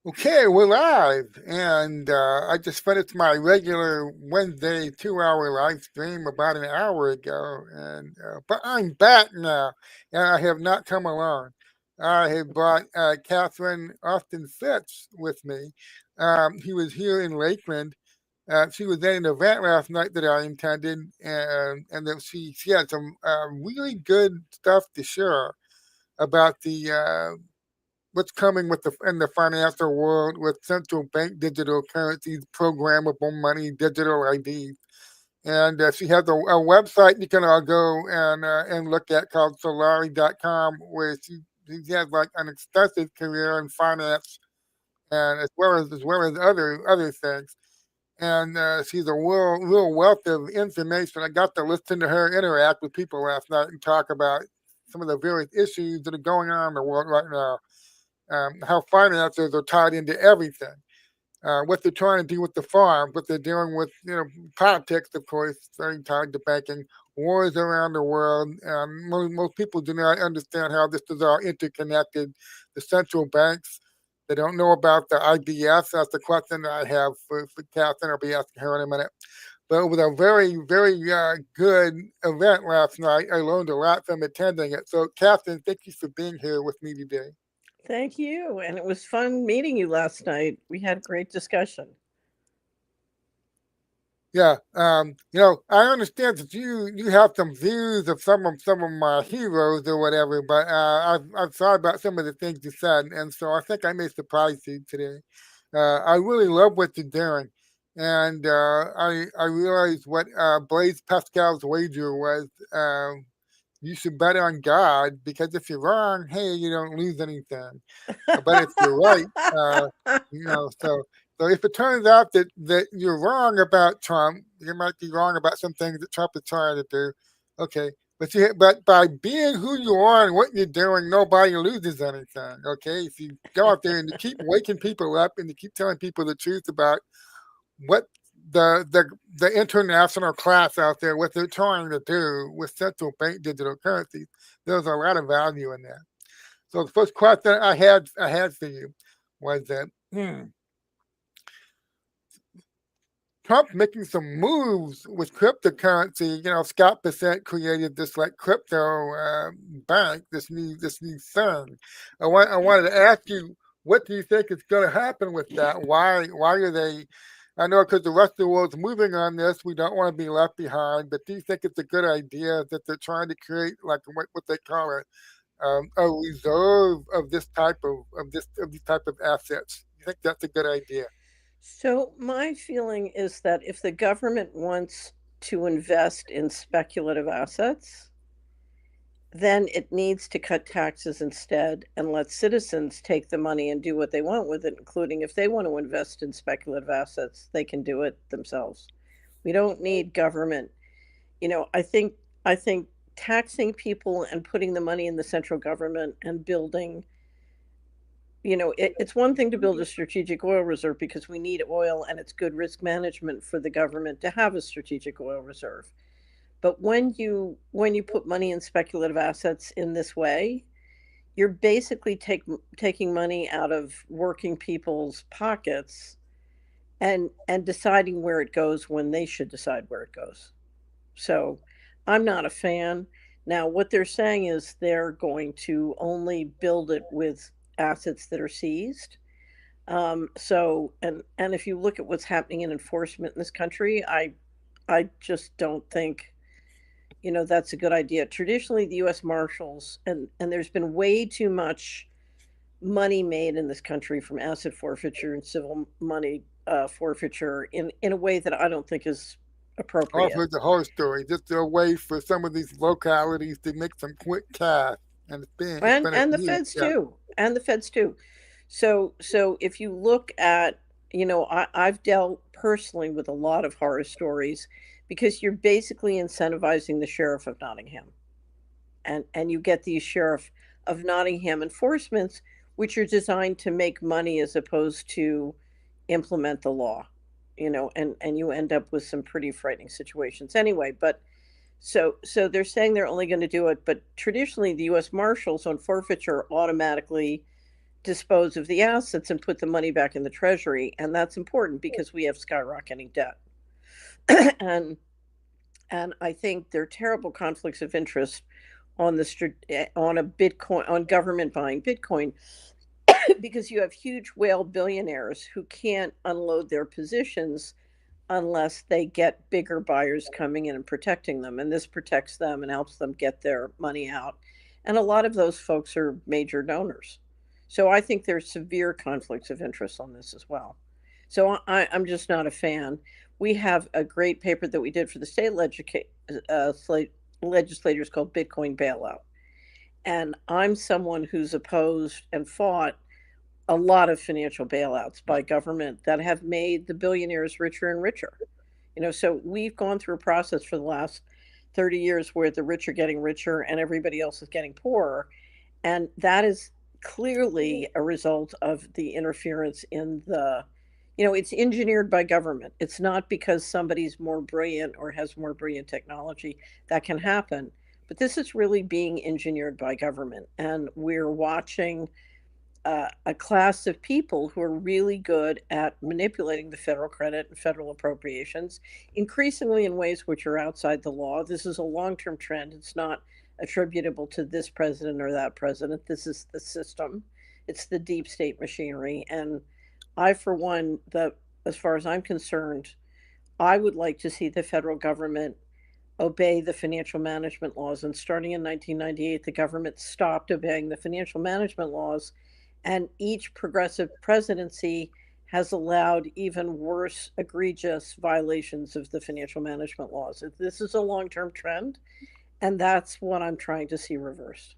Okay, we're live, and I just finished my regular Wednesday 2-hour live stream about an hour ago, and but I'm back now, and I have not come alone. I have brought Catherine Austin Fitz with me. He was here in Lakeland. She was at an event last night that I attended, and that she had some really good stuff to share about the what's coming with the in the financial world with central bank digital currencies, programmable money, digital IDs. And she has a website you can all go and look at called Solari.com, where she has like an extensive career in finance and as well as other things. And she's a real wealth of information. I got to listen to her interact with people last night and talk about some of the various issues that are going on in the world right now, how finances are tied into everything. What they're trying to do with the farm, what they're doing with politics, of course, very tied to banking, wars around the world. Most people do not understand how this is all interconnected. The central banks, they don't know about the IBS. That's the question that I have for Catherine. I'll be asking her in a minute. But it was a very good event last night. I learned a lot from attending it. So, Catherine, thank you for being here with me today. Thank you. And it was fun meeting you last night. We had a great discussion. Yeah, I understand that you have some views of some of my heroes or whatever, but I've thought about some of the things you said, and so I think I may surprise you today. I really love what you're doing, and I realized what Blaise Pascal's wager was. You should bet on God because if you're wrong, hey, you don't lose anything. But if you're right, uh, so if it turns out that you're wrong about Trump, you might be wrong about some things that Trump is trying to do. Okay, but by being who you are and what you're doing, nobody loses anything. Okay, if you go out there and you keep waking people up and you keep telling people the truth about what the international class out there, what they're trying to do with central bank digital currencies, there's a lot of value in that. So the first question I had for you was that Trump making some moves with cryptocurrency. Scott Bessent created this like crypto bank, this new thing. I wanted to ask you, what do you think is going to happen with that? Why are they? I know because the rest of the world's moving on this. We don't want to be left behind. But do you think it's a good idea that they're trying to create like what they call it, a reserve of these type of assets? You think that's a good idea? So, my feeling is that if the government wants to invest in speculative assets, then it needs to cut taxes instead and let citizens take the money and do what they want with it, including if they want to invest in speculative assets, they can do it themselves. We don't need government. I think taxing people and putting the money in the central government and building, it's one thing to build a strategic oil reserve because we need oil and it's good risk management for the government to have a strategic oil reserve. But when you put money in speculative assets in this way, you're basically taking money out of working people's pockets and deciding where it goes when they should decide where it goes. So I'm not a fan. Now, what they're saying is they're going to only build it with assets that are seized. And if you look at what's happening in enforcement in this country, I just don't think that's a good idea. Traditionally, the U.S. Marshals and there's been way too much money made in this country from asset forfeiture and civil money forfeiture in a way that I don't think is I've appropriate. heard the horror story. Just a way for some of these localities to make some quick cash, and it's and been and the abused. feds Yeah, too, and the feds too. So if you look at, I've dealt personally with a lot of horror stories because you're basically incentivizing the sheriff of Nottingham, and you get these sheriff of Nottingham enforcements which are designed to make money as opposed to implement the law, and you end up with some pretty frightening situations anyway. But so they're saying they're only going to do it, but traditionally the U.S. Marshals on forfeiture automatically dispose of the assets and put the money back in the treasury. And that's important because we have skyrocketing debt. and and I think there are terrible conflicts of interest on on a Bitcoin, on government buying Bitcoin, because you have huge whale billionaires who can't unload their positions unless they get bigger buyers coming in and protecting them. And this protects them and helps them get their money out. And a lot of those folks are major donors. So I think there's severe conflicts of interest on this as well. So I'm just not a fan. We have a great paper that we did for the legislators called Bitcoin Bailout. And I'm someone who's opposed and fought a lot of financial bailouts by government that have made the billionaires richer and richer. So we've gone through a process for the last 30 years where the rich are getting richer and everybody else is getting poorer. And that is clearly a result of the interference in it's engineered by government. It's not because somebody's more brilliant or has more brilliant technology that can happen. But this is really being engineered by government. And we're watching a class of people who are really good at manipulating the federal credit and federal appropriations, increasingly in ways which are outside the law. This is a long-term trend. It's not attributable to this president or that president. This is the system. It's the deep state machinery. And I, for one, as far as I'm concerned, I would like to see the federal government obey the financial management laws. And starting in 1998, the government stopped obeying the financial management laws. And each progressive presidency has allowed even worse, egregious violations of the financial management laws. This is a long-term trend, and that's what I'm trying to see reversed.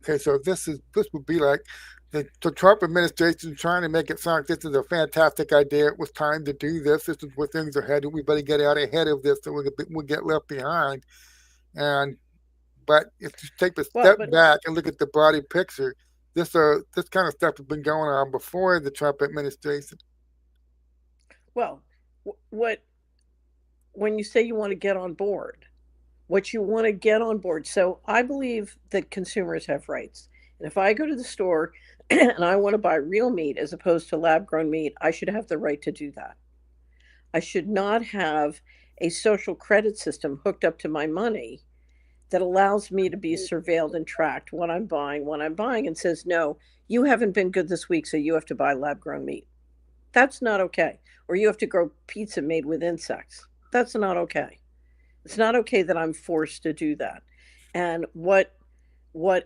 Okay, so this would be like the Trump administration trying to make it sound like this is a fantastic idea. It was time to do this. This is where things are headed. We better get out ahead of this, so we'll get left behind. But if you take a step back and look at the broader picture, this kind of stuff has been going on before the Trump administration. Well, when you say you want to get on board, what you want to get on board. So I believe that consumers have rights. And if I go to the store and I want to buy real meat as opposed to lab grown meat, I should have the right to do that. I should not have a social credit system hooked up to my money that allows me to be surveilled and tracked when I'm buying and says, no, you haven't been good this week, so you have to buy lab grown meat. That's not okay. Or you have to grow pizza made with insects. That's not okay. It's not okay that I'm forced to do that. And what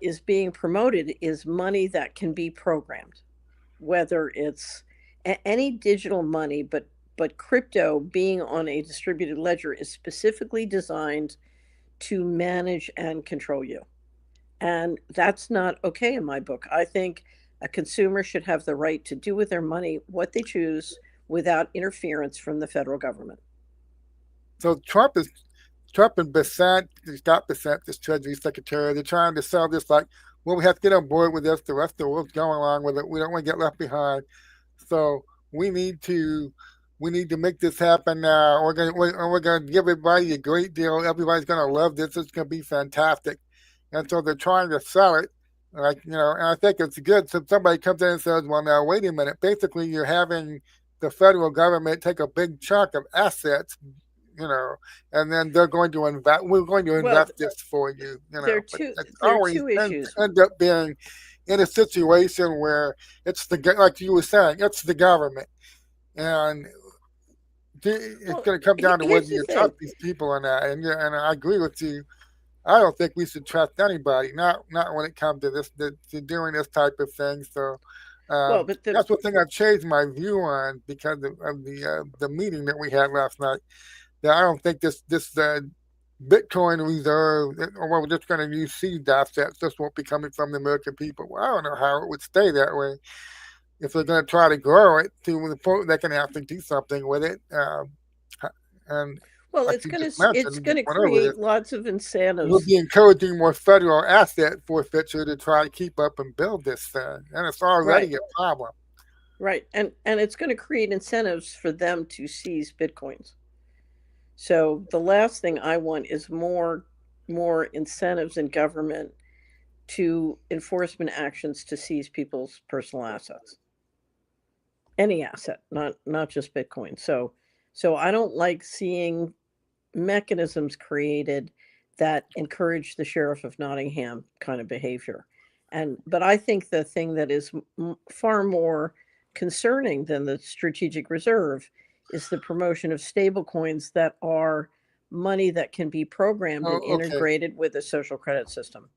is being promoted is money that can be programmed, whether it's any digital money, but crypto being on a distributed ledger is specifically designed to manage and control you. And that's not okay in my book. I think a consumer should have the right to do with their money what they choose without interference from the federal government. So Trump and Bessent, Scott Bessent, this Treasury Secretary, they're trying to sell this like, well, we have to get on board with this. The rest of the world's going along with it. We don't want to get left behind. So we need to make this happen now. We're gonna give everybody a great deal. Everybody's gonna love this. It's gonna be fantastic. And so they're trying to sell it, and I think it's good. So somebody comes in and says, well, now wait a minute. Basically, you're having the federal government take a big chunk of assets, and then they're going to invest. We're going to invest this for you. There are two issues. End up being in a situation where it's like you were saying, it's the government, and it's going to come down to whether you trust these people or not. And I agree with you. I don't think we should trust anybody, not when it comes to this, to doing this type of thing. So that's one thing I've changed my view on because of the meeting that we had last night. That I don't think this Bitcoin reserve, or we're just going to use seed assets. This won't be coming from the American people. Well, I don't know how it would stay that way. If they're going to try to grow it to the point they can have to do something with it, and it's going to create lots of incentives. We'll be encouraging more federal asset forfeiture to try to keep up and build this thing, and it's already a problem. Right, and it's going to create incentives for them to seize bitcoins. So the last thing I want is more incentives in government to enforcement actions to seize people's personal assets. Any asset, not just Bitcoin. So I don't like seeing mechanisms created that encourage the sheriff of Nottingham kind of behavior. But I think the thing that is far more concerning than the strategic reserve is the promotion of stable coins that are money that can be programmed and Oh, okay. integrated with a social credit system.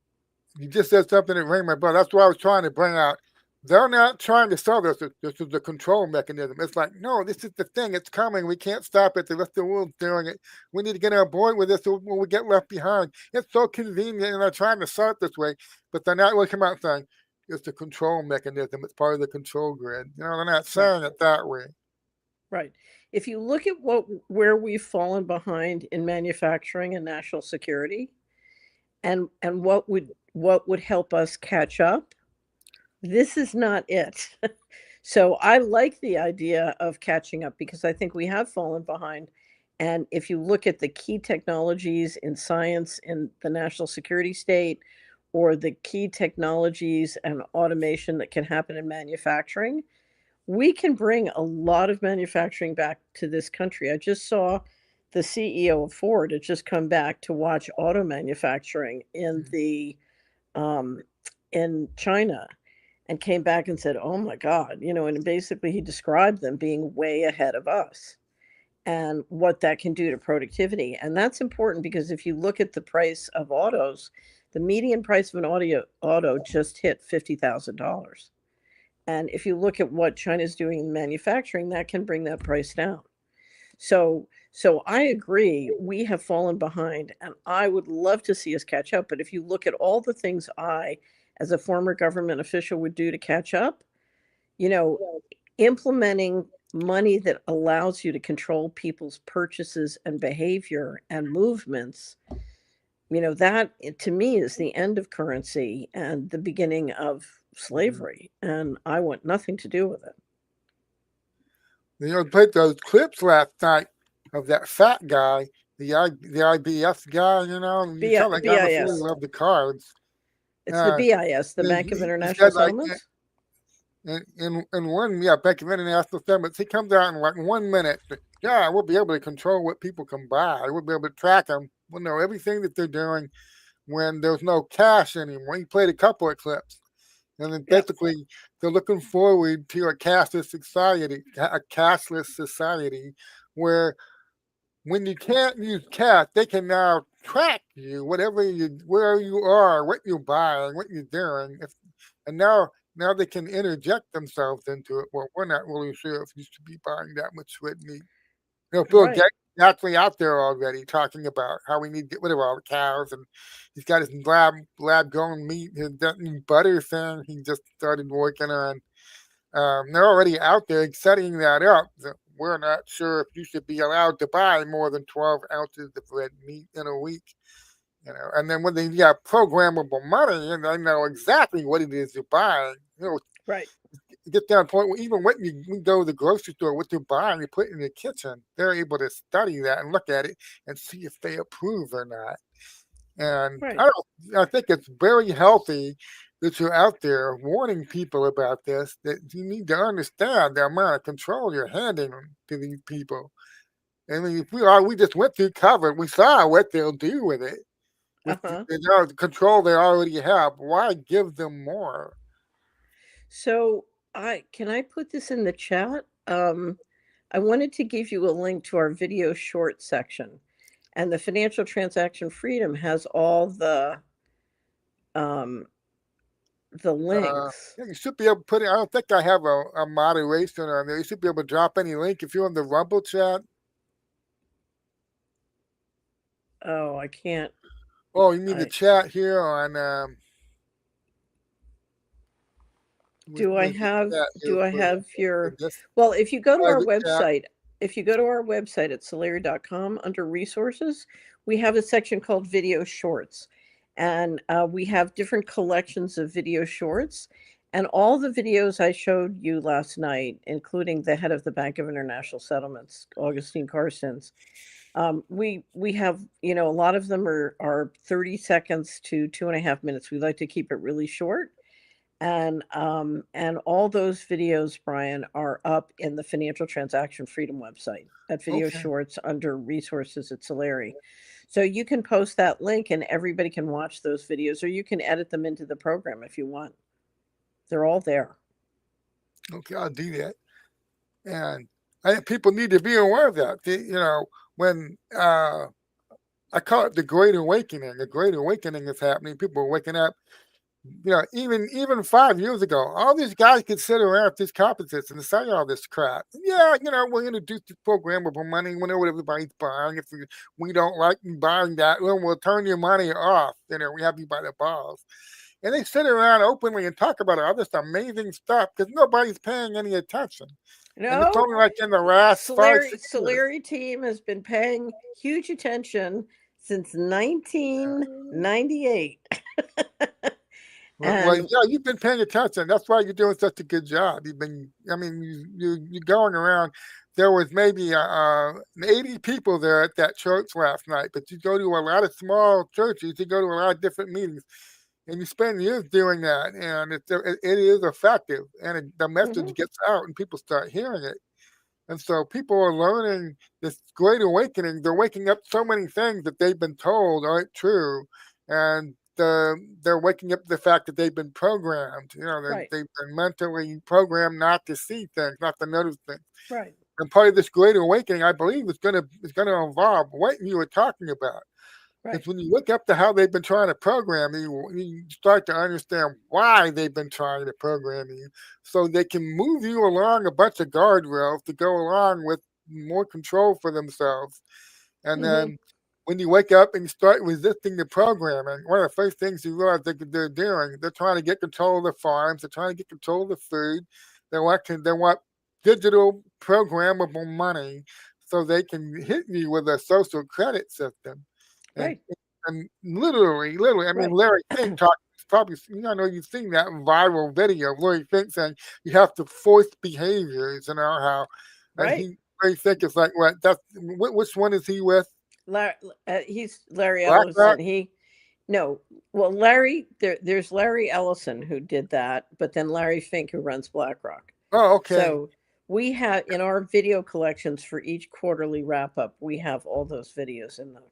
You just said something that rang my bell. That's what I was trying to bring out. They're not trying to sell this. This is the control mechanism. It's like, no, this is the thing. It's coming. We can't stop it. The rest of the world's doing it. We need to get on board with this or we get left behind. It's so convenient, and they're trying to sell it this way, but they're not looking out saying it's the control mechanism. It's part of the control grid. You know, they're not saying it that way. Right. If you look at where we've fallen behind in manufacturing and national security, and what would help us catch up, this is not it. So I like the idea of catching up because I think we have fallen behind. And if you look at the key technologies in science in the national security state, or the key technologies and automation that can happen in manufacturing, we can bring a lot of manufacturing back to this country. I just saw the CEO of Ford had just come back to watch auto manufacturing in China, and came back and said, "Oh my God," and basically he described them being way ahead of us and what that can do to productivity. And that's important because if you look at the price of autos, the median price of an auto just hit $50,000. And if you look at what China's doing in manufacturing, that can bring that price down. So I agree, we have fallen behind, and I would love to see us catch up. But if you look at all the things I, as a former government official, would do to catch up, implementing money that allows you to control people's purchases and behavior and movements, that to me is the end of currency and the beginning of slavery, and I want nothing to do with it. Played those clips last night of that fat guy, the IBS guy. You tell that guy before he loved the cards. It's the BIS, the Bank of International Settlements. In one, Bank of International Settlements, he comes out in like 1 minute. Yeah, we'll be able to control what people can buy. We'll be able to track them. We'll know everything that they're doing when there's no cash anymore. He played a couple of clips. And then basically, they're looking forward to a cashless society where when you can't use cash, they can now track you, where you are, what you're buying, what you're doing. And now they can interject themselves into it. Well, we're not really sure if you should be buying that much red meat. Bill Gates is actually out there already talking about how we need to get rid of all the cows, and he's got his lab grown meat, his butter thing he just started working on. They're already out there setting that up. We're not sure if you should be allowed to buy more than 12 ounces of red meat in a week. And then when they got programmable money and they know exactly what it is you're buying, right. Get down to the point where even when you go to the grocery store, what you're buying, you put in the kitchen, they're able to study that and look at it and see if they approve or not. And I think it's very healthy that you're out there warning people about this, that you need to understand the amount of control you're handing to these people. I mean, if we just went through COVID, we saw what they'll do with it. With the control they already have. Why give them more? So can I put this in the chat? I wanted to give you a link to our video short section, and the Financial Transaction Freedom has all the links. You should be able to put it. I don't think I have a moderation on there. You should be able to drop any link if you're in the Rumble chat. Oh, I can't. Oh, you mean the chat here on? Do I have your? Well, if you go to our website, at Solari.com under resources, we have a section called Video Shorts, and we have different collections of video shorts. And all the videos I showed you last night, including the head of the Bank of International Settlements, Augustine Carstens, we have, you know, a lot of them are 30 seconds to 2.5 minutes. We like to keep it really short. And all those videos, Brian, are up in the Financial Transaction Freedom website at Video Okay. Shorts under Resources at Solari. So you can post that link and everybody can watch those videos, or you can edit them into the program if you want. They're all there. Okay, I'll do that. And I think people need to be aware of that. You know, when I call it the Great Awakening. The Great Awakening is happening. People are waking up. You know, even 5 years ago, all these guys could sit around at these conferences and say all this crap. Yeah, you know, we're going to do this programmable money. We know what everybody's buying. If we don't like you buying that, then we'll turn your money off. You know, we have you by the balls. And they sit around openly and talk about all this amazing stuff because nobody's paying any attention. And it's No, only like in the last five, Solari, 6 years. Solari team has been paying huge attention since 1998. Well, And yeah, you've been paying attention. That's why you're doing such a good job. You've been, I mean, you're going around. There was maybe 80 people there at that church last night, but you go to a lot of small churches, you go to a lot of different meetings, and you spend years doing that, and it is effective, and the message mhm, gets out, and people start hearing it. And so people are learning this great awakening. They're waking up so many things that they've been told aren't true. And they're waking up to the fact that they've been programmed. You know, right, they've been mentally programmed not to see things, not to notice things. right, And part of this great awakening, I believe, is gonna involve what you were talking about. right. Because when you look up to how they've been trying to program you start to understand why they've been trying to program you, so they can move you along a bunch of guardrails to go along with more control for themselves. And Hmm. then when you wake up and you start resisting the programming, one of the first things you realize they're doing, they're trying to get control of the farms, they're trying to get control of the food. They want digital programmable money so they can hit you with a social credit system. And Right, literally, I mean, right, Larry Fink talked. Probably, I know you've seen that viral video of Larry Fink saying you have to force behaviors. You know how, and right. Larry Fink is like, what? Which one is he with? He's Larry Ellison. BlackRock. No, well, there's Larry Ellison who did that, but then Larry Fink who runs BlackRock. Oh, okay. So we have in our video collections for each quarterly wrap up, we have all those videos in them.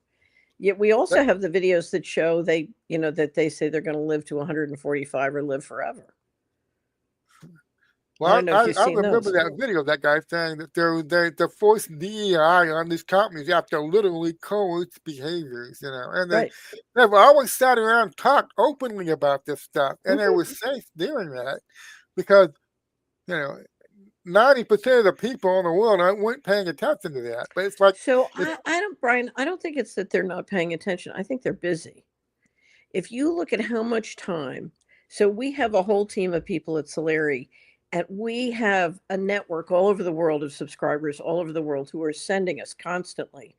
Yet we That, also have the videos that show that they say they're going to live to 145 or live forever. I well, don't know if I you've I seen remember those. that video of that guy saying that they're forcing DEI on these companies. You have to literally coerce behaviors, and Right. they've always sat around and talked openly about this stuff, and they Hmm. were safe doing that because you know 90% of the people in the world weren't paying attention to that. But it's like So it's I don't, Brian, I don't think it's that they're not paying attention. I think they're busy. If you look at how much time, so we have a whole team of people at Solari, and we have a network all over the world of subscribers all over the world who are sending us constantly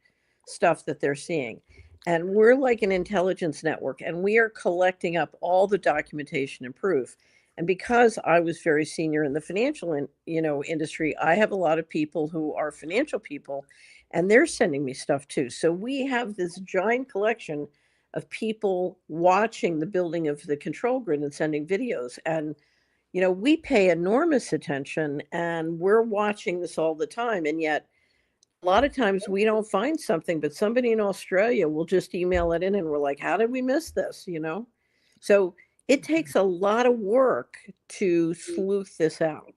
stuff that they're seeing. And we're like an intelligence network, and we are collecting up all the documentation and proof. And because I was very senior in the financial industry, I have a lot of people who are financial people, and they're sending me stuff too. So we have this giant collection of people watching the building of the control grid and sending videos. And, we pay enormous attention and we're watching this all the time. And yet, a lot of times we don't find something, but somebody in Australia will just email it in and we're like, how did we miss this? So it takes a lot of work to sleuth this out.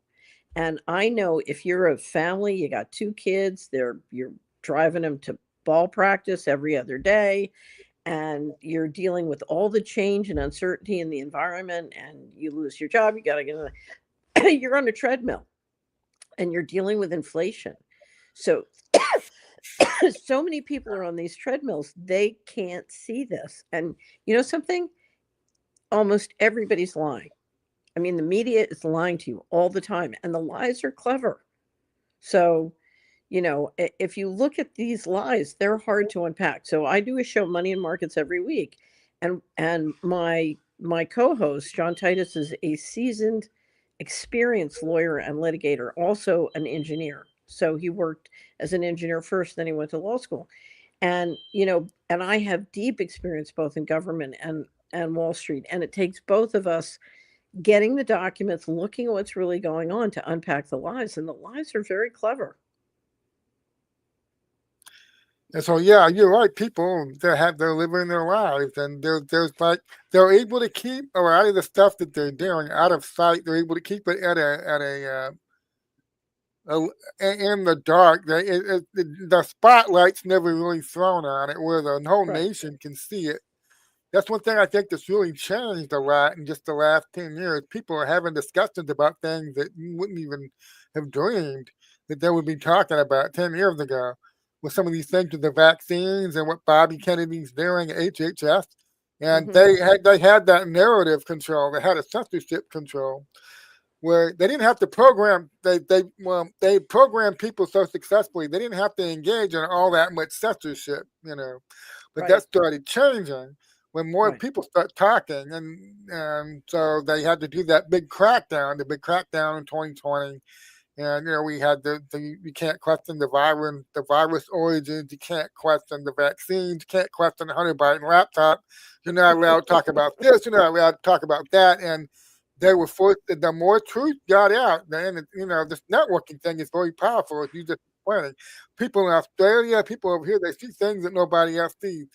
And I know if you're a family, you got two kids, you're driving them to ball practice every other day, and you're dealing with all the change and uncertainty in the environment, and you lose your job, you got to you're on a treadmill and you're dealing with inflation. So so many people are on these treadmills, they can't see this. And you know something, almost everybody's lying. I mean, the media is lying to you all the time, and the lies are clever. So if you look at these lies, they're hard to unpack. So I do a show, Money and Markets, every week, and my co-host John Titus is a seasoned experienced lawyer and litigator, also an engineer. So he worked as an engineer first, then he went to law school. And, and I have deep experience both in government and Wall Street. And it takes both of us getting the documents, looking at what's really going on to unpack the lies. And the lies are very clever. And so, yeah, you're right. People they're living their lives, and there's like they're able to keep a lot of the stuff that they're doing out of sight. They're able to keep it in the dark. The spotlight's never really thrown on it, where the whole Right. nation can see it. That's one thing I think that's really changed a lot in just the last 10 years. People are having discussions about things that you wouldn't even have dreamed that they would be talking about 10 years ago. With some of these things with the vaccines and what Bobby Kennedy's doing at HHS. And Hmm. they had that narrative control. They had a censorship control where they didn't have to program. They programmed people so successfully they didn't have to engage in all that much censorship, But Right. that started changing when more Right. people start talking, and so they had to do that big crackdown, the big crackdown in 2020. And we had the you can't question the virus origins. You can't question the vaccines. You can't question the Hunter Biden laptop. You're not allowed to talk about this. You're not allowed to talk about that. And they were forced. The more truth got out, then this networking thing is very powerful. If you just explaining, people in Australia, people over here, they see things that nobody else sees,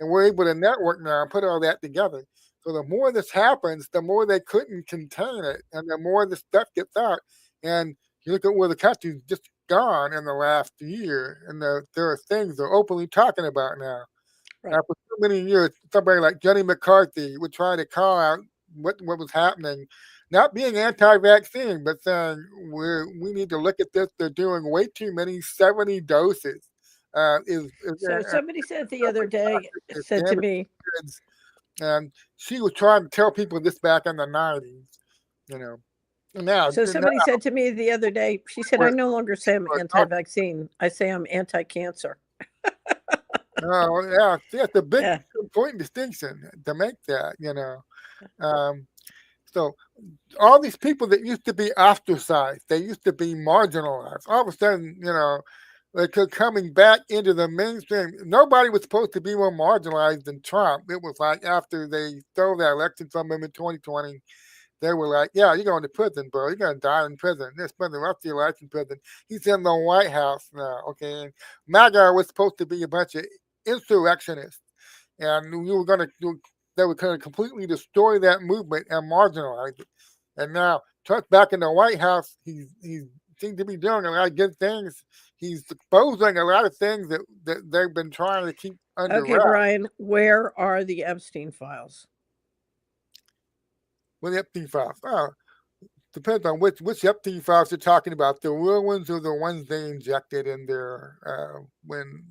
and we're able to network now and put all that together. So the more this happens, the more they couldn't contain it, and the more the stuff gets out. And you look at where the country's just gone in the last year, and there are things they're openly talking about now. Right. After so many years, somebody like Jenny McCarthy would try to call out what was happening, not being anti-vaccine, but saying we need to look at this. They're doing way too many 70 doses. So somebody said the other day, Is said to damaging me, kids, and she was trying to tell people this back in the 90s, you know. Now, so somebody said to me the other day, she said, I we're, no longer say I'm we're anti-vaccine. I say I'm anti-cancer. oh, yeah, that's a big Yeah. important distinction to make that. Um, so all these people that used to be ostracized, they used to be marginalized. All of a sudden, they're coming back into the mainstream. Nobody was supposed to be more marginalized than Trump. It was like after they stole that election from him in 2020, they were like, yeah, you're going to prison, bro. You're going to die in prison. You're spend the rest of your life in prison. He's in the White House now, okay? And MAGA was supposed to be a bunch of insurrectionists. And they were going to completely destroy that movement and marginalize it. And now Trump's back in the White House. He's seems to be doing a lot of good things. He's exposing a lot of things that they've been trying to keep under Okay, wraps. Brian, where are the Epstein files? With Epstein files. Depends on which Epstein files you're talking about. The real ones or the ones they injected in there when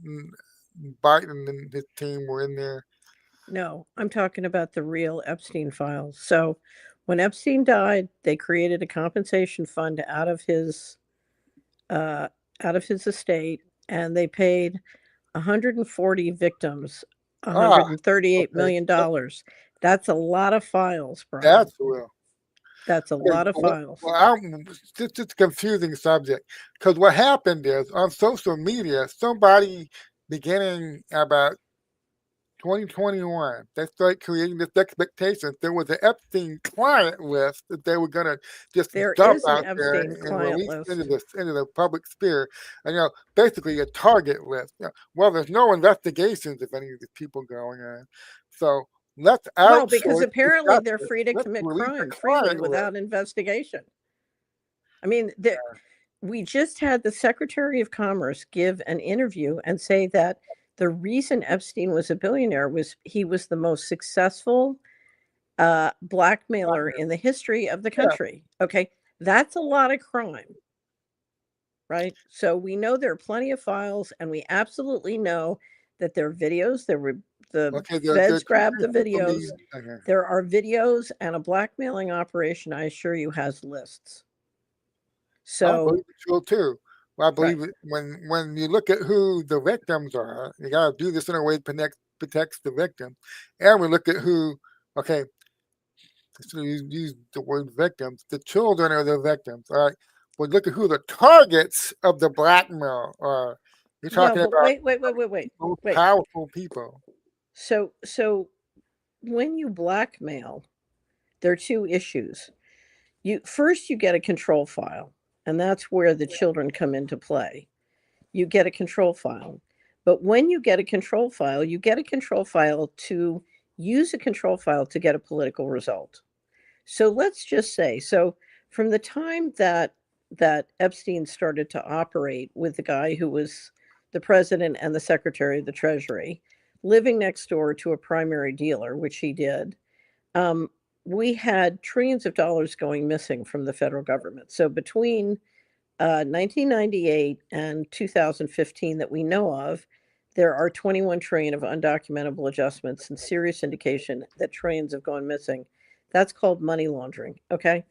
Biden and his team were in there. No, I'm talking about the real Epstein files. So when Epstein died, they created a compensation fund out of his estate, and they paid 140 victims Ah, $138 okay. million. That's a lot of files, Brian. That's real. That's a lot of files. Well, it's a confusing subject because what happened is on social media, somebody beginning about 2021, they started creating this expectation. There was an Epstein client list that they were going to just There dump is an out there Epstein and client release list. into the public sphere, and basically a target list. Well, there's no investigations of any of these people going on, so let's Well, because outsource the apparently they're justice. free to Let's commit release the crime freely client list. without investigation. I mean, we just had the Secretary of Commerce give an interview and say that the reason Epstein was a billionaire was he was the most successful blackmailer in the history of the Yeah. country. Okay, that's a lot of crime, right? So we know there are plenty of files, and we absolutely know that there are videos. There were the Okay, feds grabbed the videos. Okay. There are videos, and a blackmailing operation, I assure you, has lists. I So believe it's true too. Well, I right. believe it when you look at who the victims are, you got to do this in a way that protects the victim, and we look at who. Okay, So you use the word victims. The children are the victims. All right. But look at who the targets of the blackmail are. You're No, talking but about most wait. powerful people. So when you blackmail, there are two issues. You get a control file, and that's where the children come into play. You get a control file. But when you get a control file, you get a control file to use a control file to get a political result. So let's just say, so from the time that Epstein started to operate with the guy who was the president and the secretary of the treasury, living next door to a primary dealer, which he did, um, we had trillions of dollars going missing from the federal government. So between 1998 and 2015 that we know of, there are 21 trillion of undocumentable adjustments and serious indication that trillions have gone missing. That's called money laundering. Okay.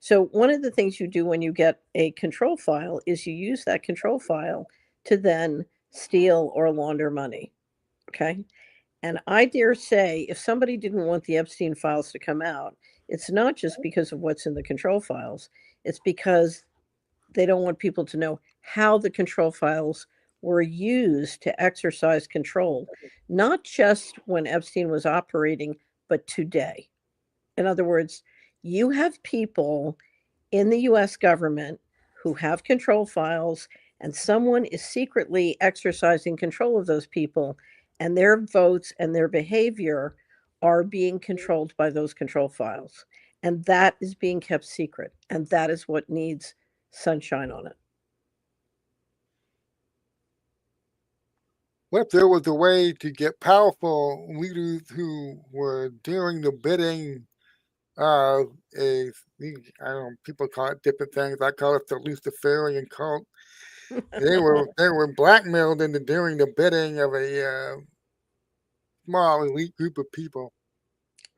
So one of the things you do when you get a control file is you use that control file to then steal or launder money. Okay. And I dare say, if somebody didn't want the Epstein files to come out, it's not just because of what's in the control files, it's because they don't want people to know how the control files were used to exercise control, not just when Epstein was operating, but today. In other words, you have people in the US government who have control files, and someone is secretly exercising control of those people, and their votes and their behavior are being controlled by those control files. And that is being kept secret. And that is what needs sunshine on it. What if there was a way to get powerful leaders who were doing the bidding of a, I don't know, people call it different things. I call it the Luciferian cult. They were blackmailed into doing the bidding of a small elite group of people.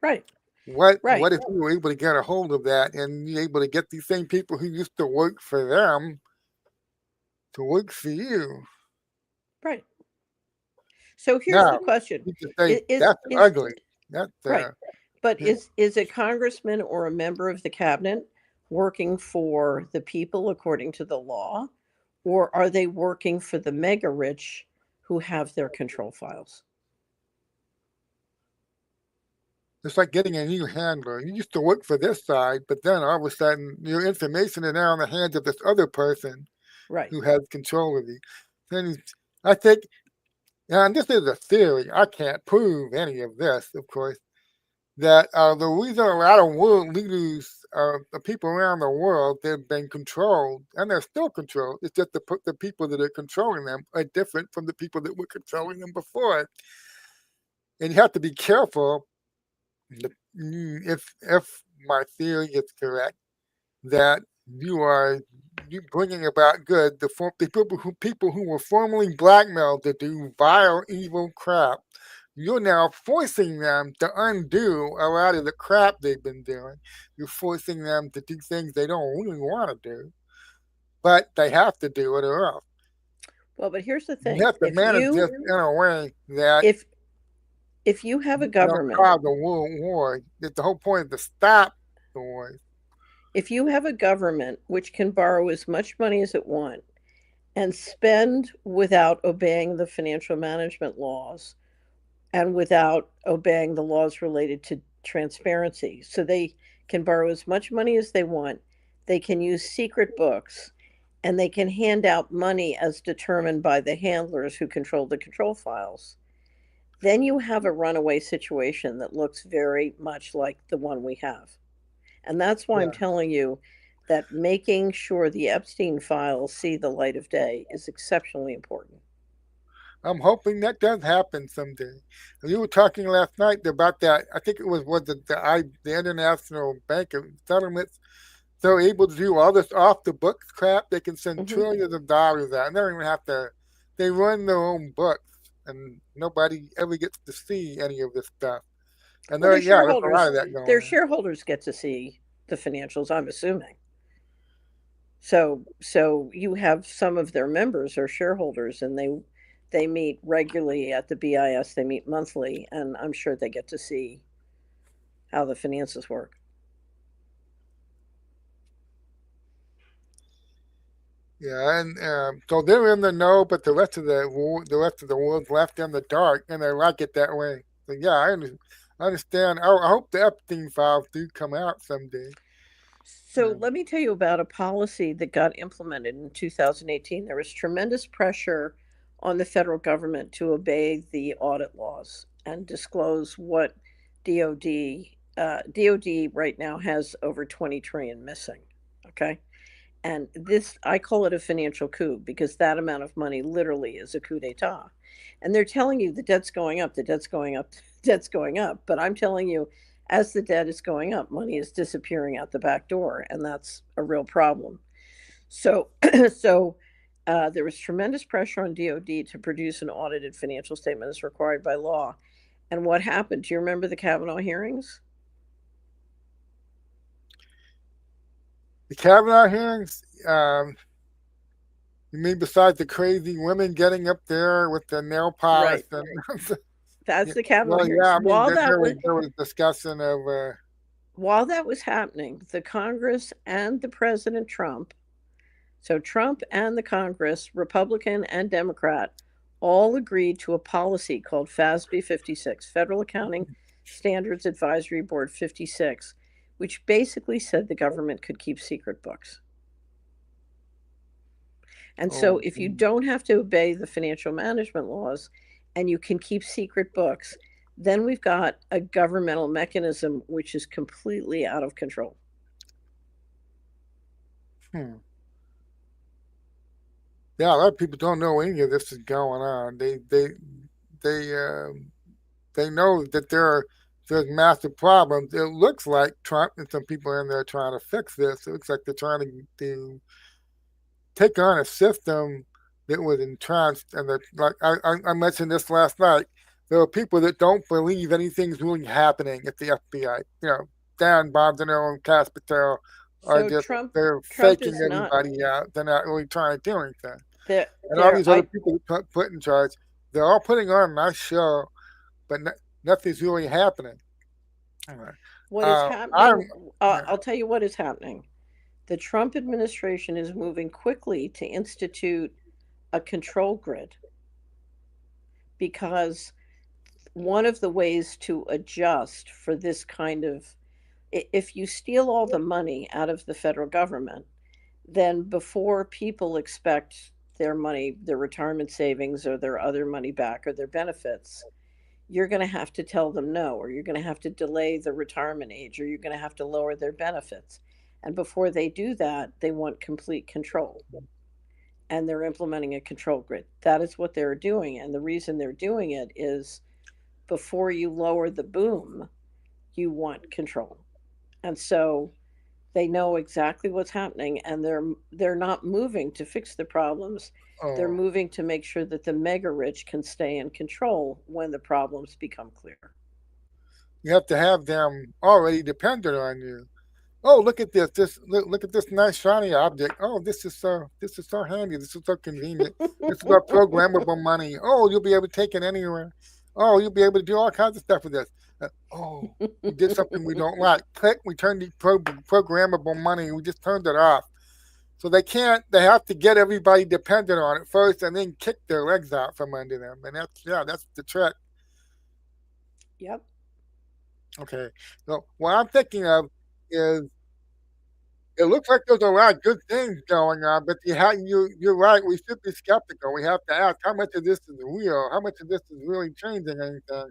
Right, What right. if you were able to get a hold of that and you're able to get these same people who used to work for them to work for you? Right. So here's the Now question. you can say Is that's ugly. That's right. But yeah. is a congressman or a member of the cabinet working for the people according to the law, or are they working for the mega rich who have their control files? It's like getting a new handler. You used to work for this side, but then all of a sudden your information is now in the hands of this other person Right. who has control of you. Then I think, and this is a theory. I can't prove any of this, of course. That the reason a lot of world leaders, the people around the world, they've been controlled, and they're still controlled. It's just the people that are controlling them are different from the people that were controlling them before. And you have to be careful if my theory is correct, that you bringing about good the people who were formerly blackmailed to do vile, evil crap. You're now forcing them to undo a lot of the crap they've been doing. You're forcing them to do things they don't really want to do, but they have to do it or else. Well, but here's the You thing. have to manage this in a way that If if you have a you don't government, cause a world war. The whole point is to stop the war. if you have a government which can borrow as much money as it wants and spend without obeying the financial management laws and without obeying the laws related to transparency. So they can borrow as much money as they want. They can use secret books and they can hand out money as determined by the handlers who control the control files. Then you have a runaway situation that looks very much like the one we have. And that's why I'm Yeah. telling you that making sure the Epstein files see the light of day is exceptionally important. I'm hoping that does happen someday. You were talking last night about that. I think it was the International Bank of Settlements. They're able to do all this off the books crap. They can send Hmm. trillions of dollars out, and they don't even have to. They run their own books, and nobody ever gets to see any of this stuff. And Well, there's a lot of that going their on. shareholders get to see the financials, I'm assuming. So you have some of their members are shareholders, and they meet regularly at the BIS. They meet monthly, and I'm sure they get to see how the finances work. Yeah, and so they're in the know, but the rest of the world's left in the dark, and they like it that way. So yeah, I understand. I hope the Epstein files do come out someday. So Um, let me tell you about a policy that got implemented in 2018. There was tremendous pressure on the federal government to obey the audit laws and disclose what DOD right now has over 20 trillion missing. Okay. And this, I call it a financial coup because that amount of money literally is a coup d'etat. And they're telling you the debt's going up, the debt's going up, the debt's going up. But I'm telling you, as the debt is going up, money is disappearing out the back door, and that's a real problem. So, there was tremendous pressure on DoD to produce an audited financial statement as required by law. And what happened? Do you remember the Kavanaugh hearings? the Kavanaugh hearings. You mean besides the crazy women getting up there with the nail polish Right. and That's yeah, the Kavanaugh well, hearings. yeah, I mean there was discussion of While that was happening, the Congress and the President Trump, so Trump and the Congress, Republican and Democrat, all agreed to a policy called FASB 56, Federal Accounting Standards Advisory Board 56, which basically said the government could keep secret books. And so oh, if you don't have to obey the financial management laws and you can keep secret books, then we've got a governmental mechanism which is completely out of control. hmm. Yeah, a lot of people don't know any of this is going on. They they know that there's massive problems. It looks like Trump and some people in there trying to fix this. It looks like they're trying to take on a system that was entrenched, and that, like I mentioned this last night, there are people that don't believe anything's really happening at the FBI. You know, Dan Bongino and Cass Patel are So just Trump they're Trump faking is not everybody out. They're not really trying to do anything. And all there. these other people put in charge, they're all putting on a nice show, but nothing's really happening. Anyway, What is I'm happening? yeah. I'll tell you what is happening. The Trump administration is moving quickly to institute a control grid because one of the ways to adjust for this kind of if you steal all the money out of the federal government, then before people expect their money, their retirement savings or their other money back or their benefits, you're going to have to tell them no, or you're going to have to delay the retirement age, or you're going to have to lower their benefits. And before they do that, they want complete control. And they're implementing a control grid. That is what they're doing. And the reason they're doing it is before you lower the boom, you want control. And so they know exactly what's happening and they're not moving to fix the problems. They're Oh, moving to make sure that the mega rich can stay in control when the problems become clear. you have to have them already dependent on you. Oh, look at this! Look at this nice shiny object. Oh, this is so handy. This is so convenient. This is our programmable money. Oh, you'll be able to take it anywhere. Oh, you'll be able to do all kinds of stuff with this. Oh, we did something we don't like. Click, we turned the programmable money. We just turned it off. So they can't. They have to get everybody dependent on it first, and then kick their legs out from under them. And that's the trick. Yep. Okay. So what I'm thinking of is it looks like there's a lot of good things going on, but you're right. We should be skeptical. We have to ask how much of this is real, how much of this is really changing anything.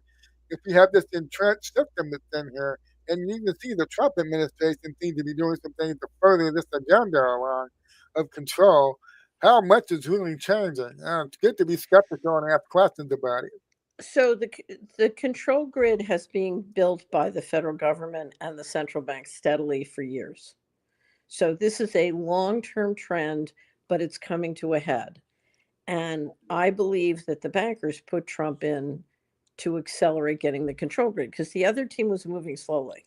If we have this entrenched system that's in here, and you can see the Trump administration seems to be doing some things to further this agenda along of control. How much is really changing? It's good to be skeptical and ask questions about it. So the control grid has been built by the federal government and the central bank steadily for years. So this is a long-term trend, but it's coming to a head. And I believe that the bankers put Trump in to accelerate getting the control grid because the other team was moving slowly.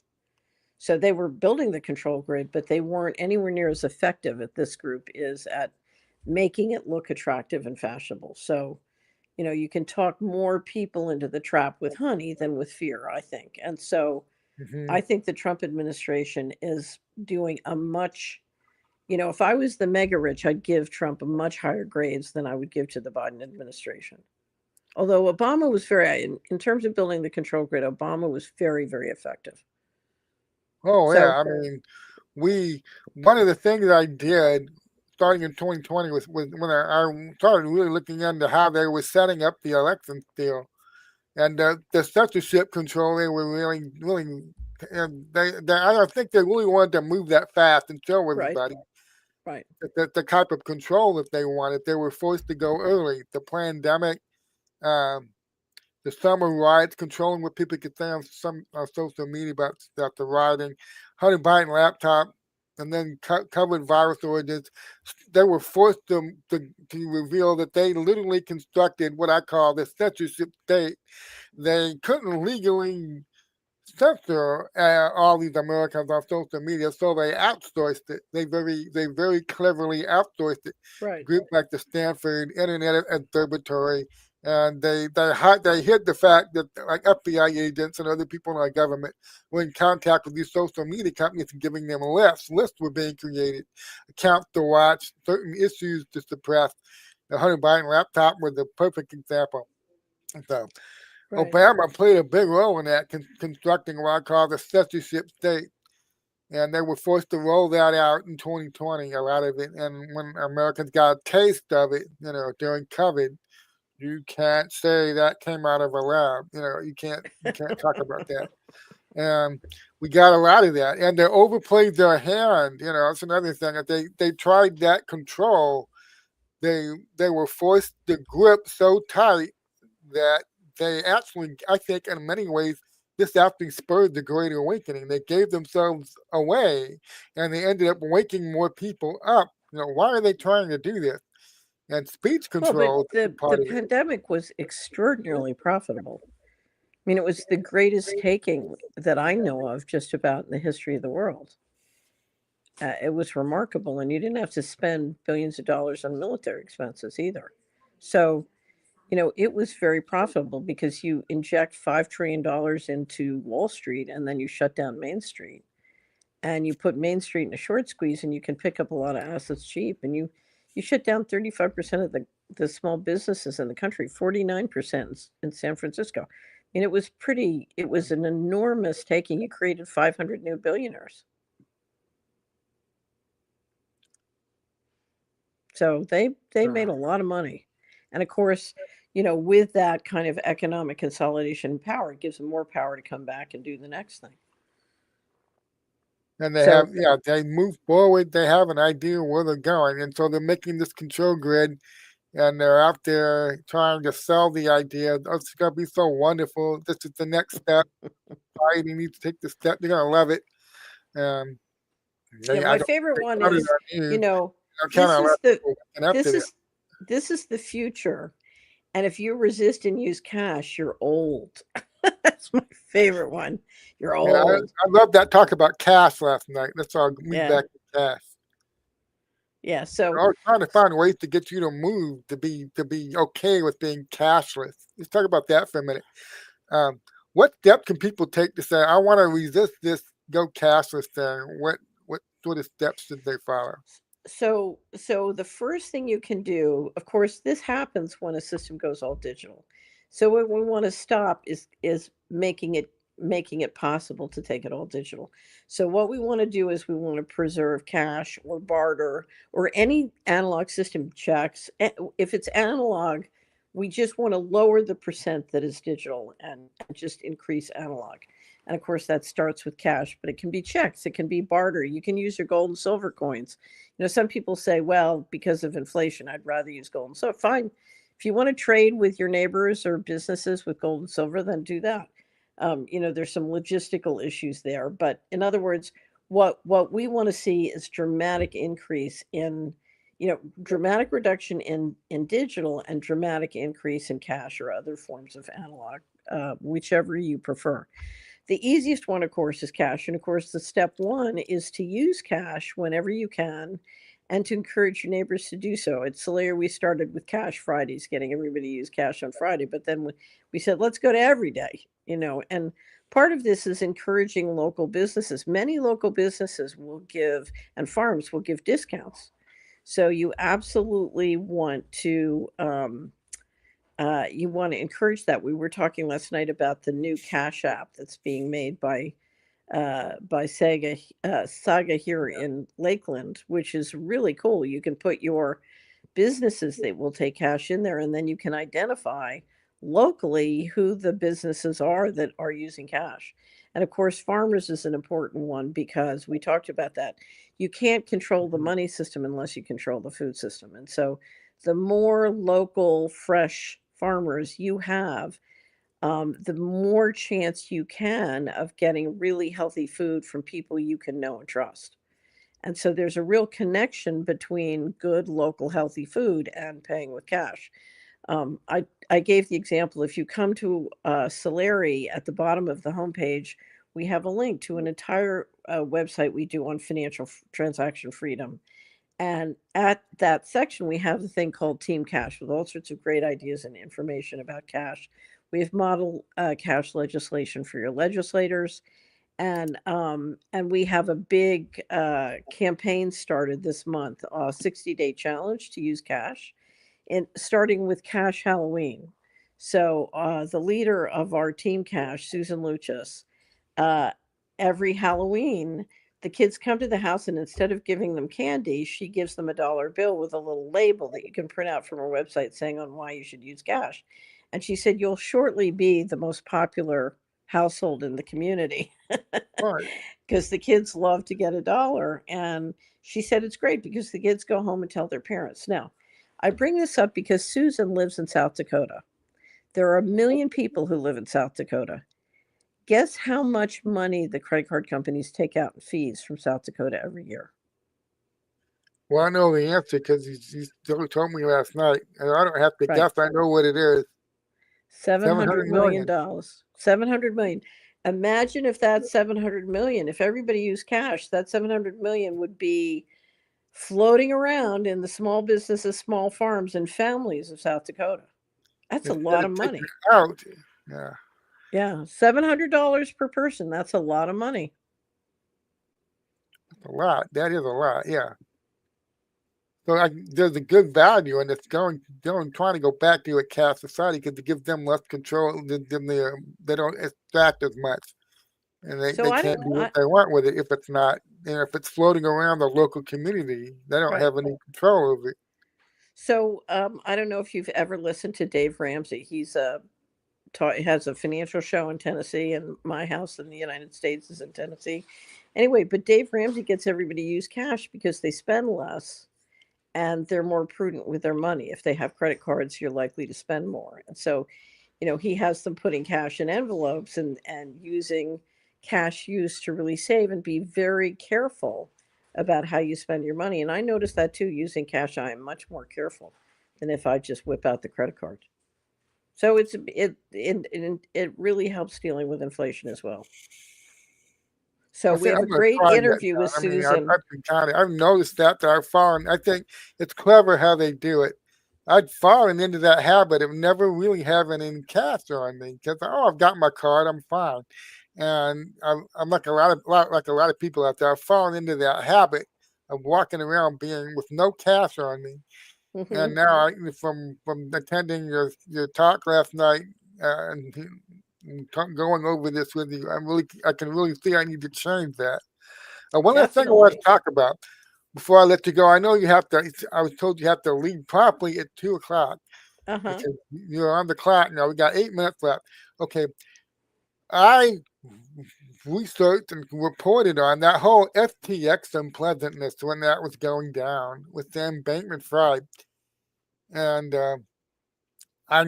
So they were building the control grid, but they weren't anywhere near as effective as this group is at making it look attractive and fashionable. So, you can talk more people into the trap with honey than with fear, I think. And so Hmm. I think the Trump administration is doing a much If I was the mega rich, I'd give Trump much higher grades than I would give to the Biden administration. Although Obama was in terms of building the control grid, Obama was very, very effective. Oh yeah, So, I mean, we one of the things I did starting in 2020 was when I started really looking into how they were setting up the election still and the censorship control. They were really, and I don't think they really wanted to move that fast and show right, everybody right, the type of control that they wanted. They were forced to go early. The pandemic, um, the summer riots, controlling what people could say on some social media about the rioting, Hunter Biden laptop, and then covered virus origins. They were forced to reveal that they literally constructed what I call the censorship state. They couldn't legally censor all these Americans on social media, so they outsourced it. They very cleverly outsourced it. right. Groups like the Stanford Internet Observatory, and they hid the fact that like FBI agents and other people in our government were in contact with these social media companies and giving them lists. Lists were being created, accounts to watch, certain issues to suppress. The Hunter Biden laptop was the perfect example. So Right. Obama played a big role in that, constructing what I call the censorship state. And they were forced to roll that out in 2020, a lot of it. And when Americans got a taste of it, during COVID, you can't say that came out of a lab. You can't talk about that. And we got a lot of that. And they overplayed their hand. That's another thing. That they tried that control. They were forced to grip so tight that they actually, I think, in many ways, this actually spurred the Great Awakening. They gave themselves away, and they ended up waking more people up. Why are they trying to do this? And speech Well, but control is the part of it. pandemic was extraordinarily profitable. I mean, it was the greatest taking that I know of just about in the history of the world. It was remarkable, and you didn't have to spend billions of dollars on military expenses either. So, it was very profitable because you inject $5 trillion into Wall Street and then you shut down Main Street. And you put Main Street in a short squeeze and you can pick up a lot of assets cheap. And you shut down 35% of the small businesses in the country, 49% in San Francisco. I mean, it was an enormous taking. You created 500 new billionaires. So they made a lot of money. And of course, with that kind of economic consolidation and power, it gives them more power to come back and do the next thing. And So, they move forward. They have an idea where they're going. And so they're making this control grid, and they're out there trying to sell the idea. Oh, it's going to be so wonderful. This is the next step. Society needs to take this step. They're going to love it. Um, yeah, I my don't favorite think one they is, you news. know, They're kind this of is let the people waking up to this this. is this is the future. And if you resist and use cash, you're old. That's my favorite one. You're Yeah, old. I love that talk about cash last night. Let's all move Yeah. back to cash. Yeah. I So was trying to find ways to get you to move to be okay with being cashless. Let's talk about that for a minute. Um, what step can people take to say, I want to resist this go cashless thing? What sort of steps should they follow? so the first thing you can do, of course, this happens when a system goes all digital. So what we want to stop is making it possible to take it all digital. So what we want to do is we want to preserve cash or barter or any analog system checks. If it's analog, we just want to lower the percent that is digital and just increase analog. And of course, that starts with cash, but it can be checks, it can be barter. You can use your gold and silver coins. Some people say, well, because of inflation, I'd rather use gold and silver. Fine. If you want to trade with your neighbors or businesses with gold and silver, then do that. There's some logistical issues there, but in other words, what we want to see is dramatic increase in, dramatic reduction in digital and dramatic increase in cash or other forms of analog, whichever you prefer. The easiest one, of course, is cash. And of course, the step one is to use cash whenever you can and to encourage your neighbors to do so. At Solaire, we started with Cash Fridays, getting everybody to use cash on Friday. But then we said, let's go to every day, and part of this is encouraging local businesses. Many local businesses will give, and farms will give discounts. So you want to encourage that. We were talking last night about the new Cash app that's being made by Saga here in Lakeland, which is really cool. You can put your businesses that will take cash in there, and then you can identify locally who the businesses are that are using cash. And of course, farmers is an important one because we talked about that. You can't control the Mhm. money system unless you control the food system. And so the more local, fresh farmers you have, the more chance you can of getting really healthy food from people you can know and trust. And so there's a real connection between good local healthy food and paying with cash. I gave the example, if you come to Solari at the bottom of the homepage, we have a link to an entire website we do on transaction freedom. And at that section, we have the thing called Team Cash with all sorts of great ideas and information about cash. We have model cash legislation for your legislators, and we have a big campaign started this month, a 60-day challenge to use cash, and starting with Cash Halloween. So the leader of our Team Cash, Susan Luchas, uh, every Halloween, the kids come to the house, and instead of giving them candy, she gives them a dollar bill with a little label that you can print out from her website saying on why you should use cash. And she said, "You'll shortly be the most popular household in the community Right. because the kids love to get a dollar." And she said it's great because the kids go home and tell their parents. Now, I bring this up because Susan lives in South Dakota. There are a million people who live in South Dakota. Guess how much money the credit card companies take out in fees from South Dakota every year? Well, I know the answer because told me last night, and I don't have to Right. guess. I know what it is. 700 700 million million. dollars. 700 million. Imagine if that 700 million, if everybody used cash, that 700 million would be floating around in the small businesses, small farms, and families of South Dakota. That's a Instead lot of of taking money. it out. Yeah, Yeah, $700 per person. That's a lot of money. a lot. That is a lot. Yeah. So there's a good value, and it's going trying to go back to a cash society because it gives them less control. They don't extract as much, and So they I can't don't, do what I, they want with it if it's not. If it's floating around the local community, they don't right. have any control over it. So I don't know if you've ever listened to Dave Ramsey. Has a financial show in Tennessee, and my house in the United States is in Tennessee. Anyway, but Dave Ramsey gets everybody to use cash because they spend less and they're more prudent with their money. If they have credit cards, you're likely to spend more. And so, he has them putting cash in envelopes and using cash use to really save and be very careful about how you spend your money. And I noticed that too, using cash, I am much more careful than if I just whip out the credit card. So it really helps dealing with inflation as well. So I we think have a I'm gonna great try that interview with now. I mean, Susan. I've noticed that I've fallen. I think it's clever how they do it. I'd fallen into that habit of never really having any cash on me because I've got my card, I'm fine, and I'm like like a lot of people out there. I've fallen into that habit of walking around being with no cash on me, Hmm. and now from attending your talk last night and going over this with you, I can really see I need to change that. One last thing I want to Definitely. talk about before I let you go. I know you have to. I was told you have to leave promptly at 2 o'clock Uh-huh. because you're on the clock now. We got 8 minutes left. Okay, I researched and reported on that whole FTX unpleasantness when that was going down with Sam Bankman-Fried, and I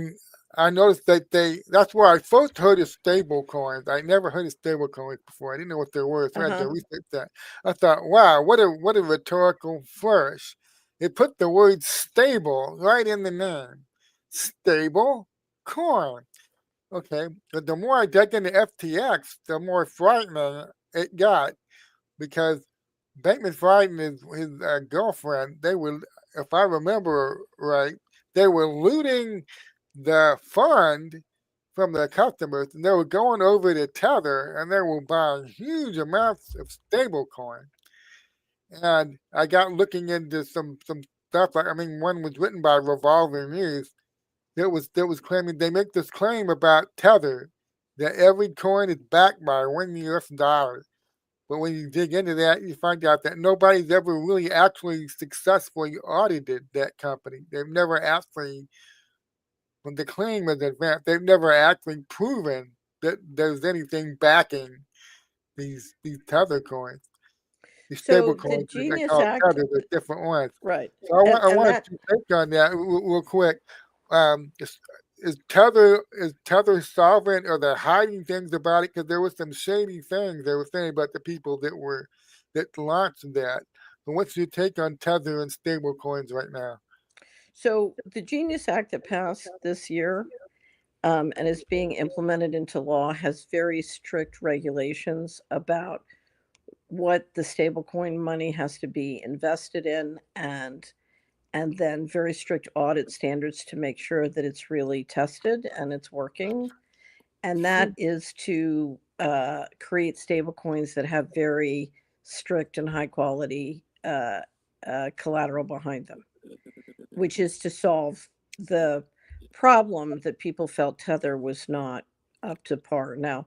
I noticed that that's where I first heard of stable coins. I never heard of stable coins before. I didn't know what they were, so I had to Uh-huh. research that. I thought, wow, what a rhetorical flourish. It put the word stable right in the name. Stable coin. Okay. But the more I dug into FTX, the more frightening it got because Bankman Fried and his girlfriend, they were, if I remember right, they were looting the fund from the customers, and they were going over to Tether, and they were buying huge amounts of stable coin. And I got looking into some stuff. I mean, one was written by Revolver News. That was claiming they make this claim about Tether that every coin is backed by $1 US. But when you dig into that, you find out that nobody's ever really actually successfully audited that company. They've never actually, when the claim is advanced, they've never actually proven that there's anything backing these Tether coins. These stable So the coins, they Genius call it Act, Tether, they're different ones. right? So I And want that to take on that real quick. Um, is, is Tether solvent? Are they hiding things about it? Because there was some shady things they were saying about the people that launched that. But what's your take on Tether and stable coins right now? so the Genius Act that passed this year, and is being implemented into law has very strict regulations about what the stablecoin money has to be invested in, and then very strict audit standards to make sure that it's really tested and it's working. And that is to create stablecoins that have very strict and high quality collateral behind them, which is to solve the problem that people felt Tether was not up to par. Now,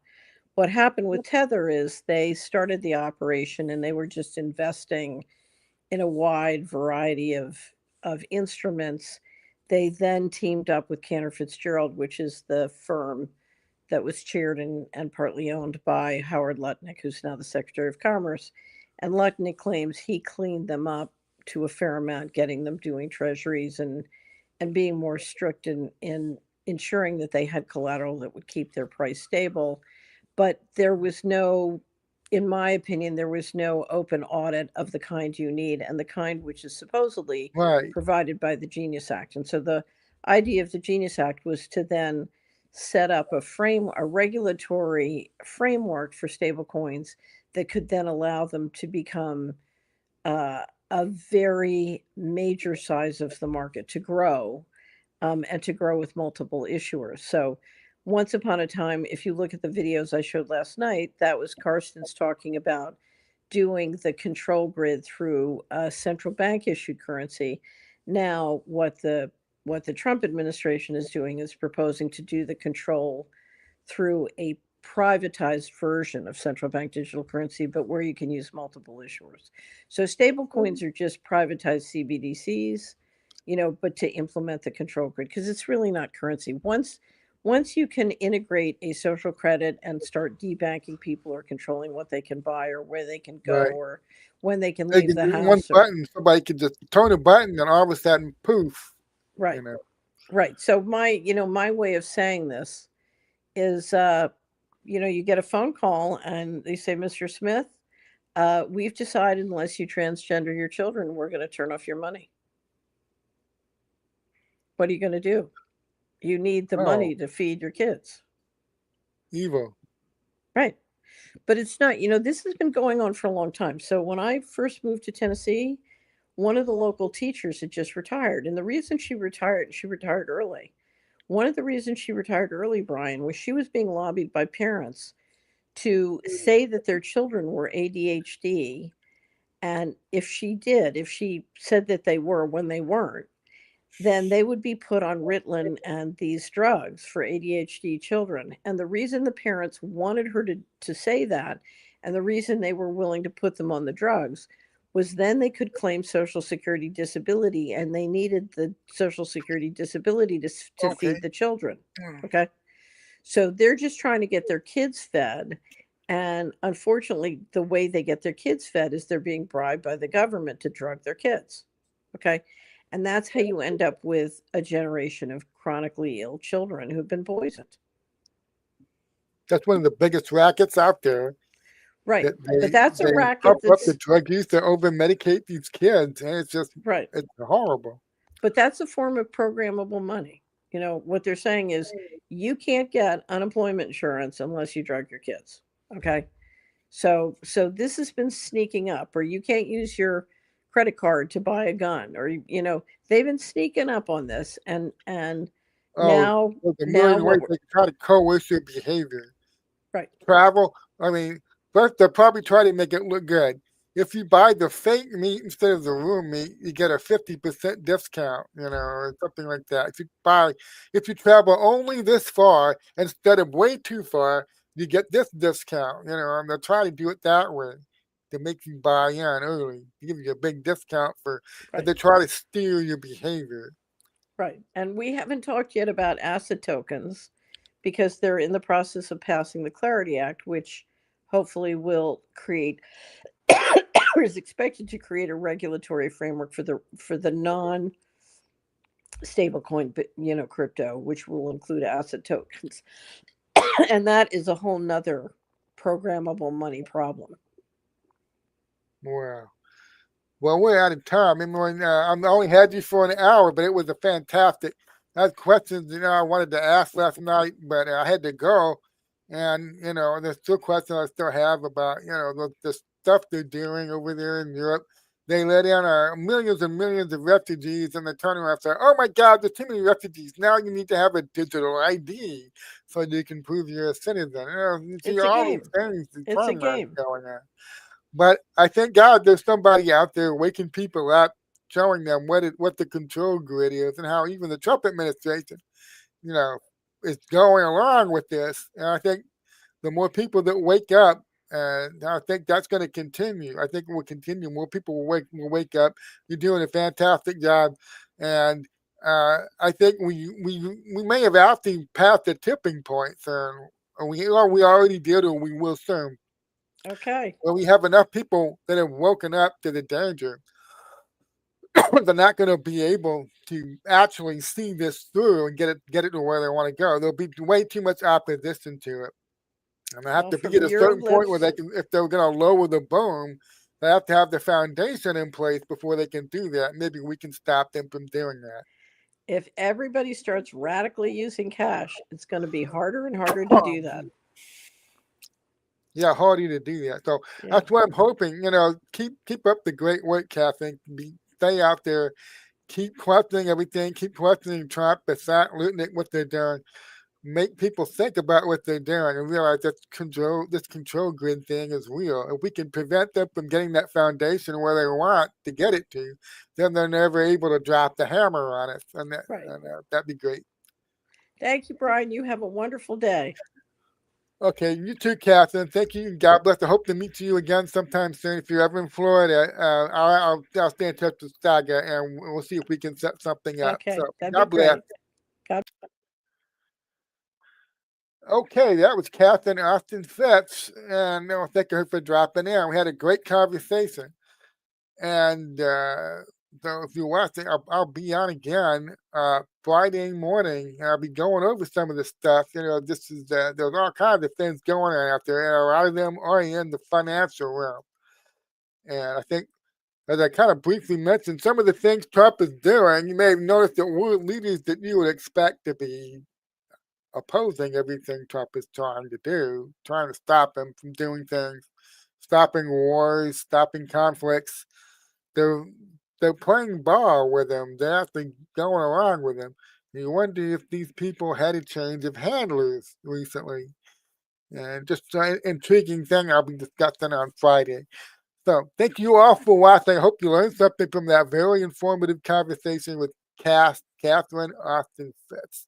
what happened with Tether is they started the operation and they were just investing in a wide variety of instruments. They then teamed up with Cantor Fitzgerald, which is the firm that was chaired and partly owned by Howard Lutnick, who's now the Secretary of Commerce. And Lutnick claims he cleaned them up to a fair amount, getting them doing treasuries and being more strict in ensuring that they had collateral that would keep their price stable. But there was no, in my opinion, there was no open audit of the kind you need and the kind which is supposedly Right. provided by the Genius Act. And so the idea of the Genius Act was to then set up a regulatory framework for stablecoins that could then allow them to become a very major size of the market to grow, and to grow with multiple issuers. So once upon a time, if you look at the videos I showed last night, that was Karsten's talking about doing the control grid through a central bank issued currency. Now, what the Trump administration is doing is proposing to do the control through a privatized version of central bank digital currency, but where you can use multiple issuers. So stable coins are just privatized CBDCs, but to implement the control grid, because it's really not currency. Once you can integrate a social credit and start debanking people or controlling what they can buy or where they can go Right. or when they can They leave can the do one house, or button. Somebody could just turn a button, and all of a sudden, poof. You right. know. Right. So my way of saying this is, you get a phone call and they say, Mr. Smith, we've decided unless you transgender your children, we're going to turn off your money. What are you going to do? You need the Oh, money to feed your kids. evil. Right. But it's not, this has been going on for a long time. So when I first moved to Tennessee, one of the local teachers had just retired. And the reason she retired early. One of the reasons she retired early, Brian, was she was being lobbied by parents to say that their children were ADHD. And if she said that they were when they weren't, then they would be put on Ritalin and these drugs for ADHD children. And the reason the parents wanted her to say that, and the reason they were willing to put them on the drugs, was then they could claim Social Security disability, and they needed the Social Security disability to Okay. feed the children. Okay. So they're just trying to get their kids fed. And unfortunately, the way they get their kids fed is they're being bribed by the government to drug their kids. Okay. And that's how you end up with a generation of chronically ill children who've been poisoned. That's one of the biggest rackets out there. Right. That But that's a they racket pump up the that's drug use to over medicate these kids, and right. it's horrible. But that's a form of programmable money. What they're saying is you can't get unemployment insurance unless you drug your kids. Okay. So this has been sneaking up, or you can't use your credit card to buy a gun, or they've been sneaking up on this, and Oh, Now, there's a now million what ways we're they can try to coerce your behavior. right. Travel, I mean, first they'll probably try to make it look good. If you buy the fake meat instead of the real meat, you get a 50% discount, or something like that. If you travel only this far instead of way too far, you get this discount, and they'll try to do it that way to make you buy in early, to give you a big discount and Right. they try to steer your behavior. Right. And we haven't talked yet about asset tokens because they're in the process of passing the Clarity Act, which hopefully will create or is expected to create a regulatory framework for the non stablecoin, crypto, which will include asset tokens. And that is a whole nother programmable money problem. Wow. Well, we're out of time. I mean, I only had you for an hour, but it was a fantastic. I had questions, I wanted to ask last night, but I had to go. And, there's still questions I still have about, the stuff they're doing over there in Europe. They let in millions and millions of refugees, and they turn around and say, oh my God, there's too many refugees. Now you need to have a digital ID so you can prove you're a citizen. You see It's a all these game. things, the It's a turnarounds game. going on. But I thank God there's somebody out there waking people up, showing them what the control grid is and how even the Trump administration, you know, is going along with this. And I think the more people that wake up, and I think that's going to continue. I think it will continue. More people will wake up. You're doing a fantastic job, and I think we may have actually passed the tipping point, and we already did, or we will soon. Okay. Well, we have enough people that have woken up to the danger. They're not going to be able to actually see this through and get it to where they want to go. There'll be way too much opposition to it, and they have Well, to be from at a your certain point where lips, they can, if they're going to lower the boom, they have to have the foundation in place before they can do that. Maybe we can stop them from doing that. if everybody starts radically using cash, it's going to be harder and harder to do that. Yeah, harder to do that. So Yeah. that's what I'm hoping. Keep up the great work, Catherine. Stay out there. Keep questioning everything. Keep questioning Trump. It's not looting at what they're doing. Make people think about what they're doing and realize that this control grid thing is real. If we can prevent them from getting that foundation where they want to get it to, then they're never able to drop the hammer on it, and Right. that'd be great. Thank you, Brian. You have a wonderful day. Okay, you too, Catherine. Thank you. God bless. I hope to meet you again sometime soon. If you're ever in Florida, I'll stay in touch with Saga, and we'll see if we can set something up. Okay, So, that'd God be bless. great. God. Okay, that was Catherine Austin Fitz, and thank her for dropping in. We had a great conversation, and so if you watch it, I'll be on again Friday morning. And I'll be going over some of the stuff. This is there's all kinds of things going on out there, and a lot of them are in the financial realm. And I think, as I kind of briefly mentioned, some of the things Trump is doing, you may have noticed that world leaders that you would expect to be opposing everything Trump is trying to do, trying to stop him from doing things, stopping wars, stopping conflicts. They're playing ball with him. They're actually going along with him. You wonder if these people had a change of handlers recently. And just an intriguing thing I'll be discussing on Friday. So thank you all for watching. I hope you learned something from that very informative conversation with Catherine Austin Fitz.